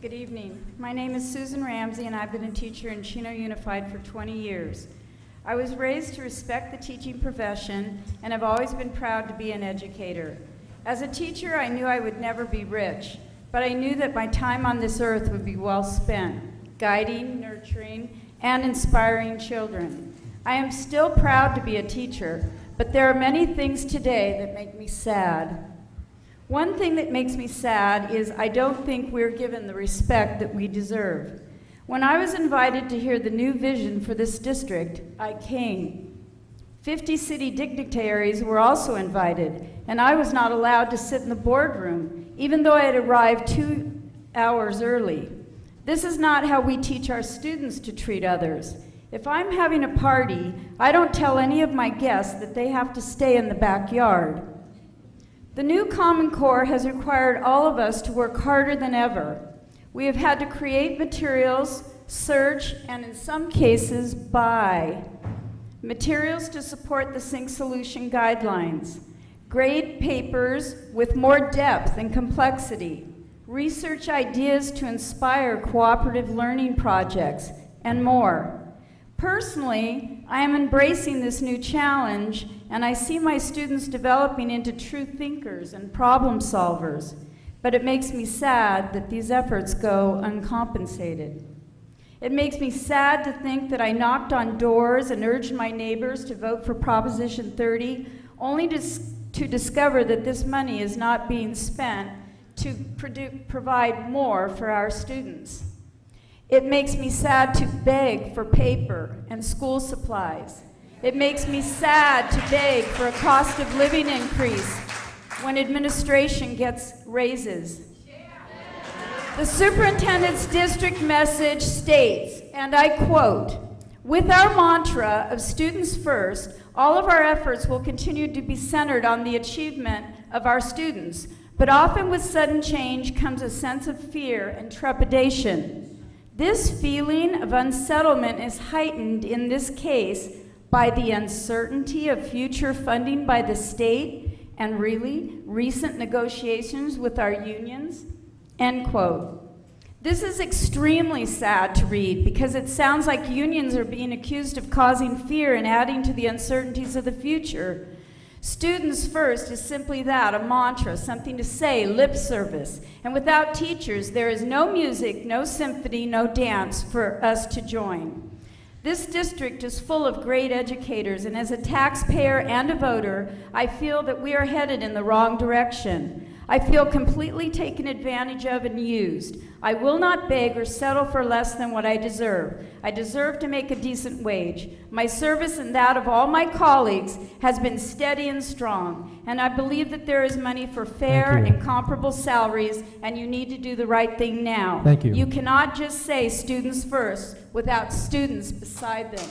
Good evening. My name is Susan Ramsey, and I've been a teacher in Chino Unified for 20 years. I was raised to respect the teaching profession, and have always been proud to be an educator. As a teacher, I knew I would never be rich, but I knew that my time on this earth would be well spent, guiding, nurturing, and inspiring children. I am still proud to be a teacher, but there are many things today that make me sad. One thing that makes me sad is I don't think we're given the respect that we deserve. When I was invited to hear the new vision for this district, I came. 50 city dignitaries were also invited, and I was not allowed to sit in the boardroom, even though I had arrived 2 hours early. This is not how we teach our students to treat others. If I'm having a party, I don't tell any of my guests that they have to stay in the backyard. The new Common Core has required all of us to work harder than ever. We have had to create materials, search, and in some cases, buy materials to support the Sync Solution guidelines, grade papers with more depth and complexity, research ideas to inspire cooperative learning projects, and more. Personally, I am embracing this new challenge, and I see my students developing into true thinkers and problem solvers, but it makes me sad that these efforts go uncompensated. It makes me sad to think that I knocked on doors and urged my neighbors to vote for Proposition 30, only to discover that this money is not being spent to provide more for our students. It makes me sad to beg for paper and school supplies. It makes me sad to beg for a cost of living increase when administration gets raises. The superintendent's district message states, and I quote, "With our mantra of students first, all of our efforts will continue to be centered on the achievement of our students, but often with sudden change comes a sense of fear and trepidation. This feeling of unsettlement is heightened in this case by the uncertainty of future funding by the state and really recent negotiations with our unions," end quote. This is extremely sad to read because it sounds like unions are being accused of causing fear and adding to the uncertainties of the future. Students first is simply that, a mantra, something to say, lip service. And without teachers, there is no music, no symphony, no dance for us to join. This district is full of great educators, and as a taxpayer and a voter, I feel that we are headed in the wrong direction. I feel completely taken advantage of and used. I will not beg or settle for less than what I deserve. I deserve to make a decent wage. My service and that of all my colleagues has been steady and strong, and I believe that there is money for fair and comparable salaries, and you need to do the right thing now. Thank you. You cannot just say students first without students beside them.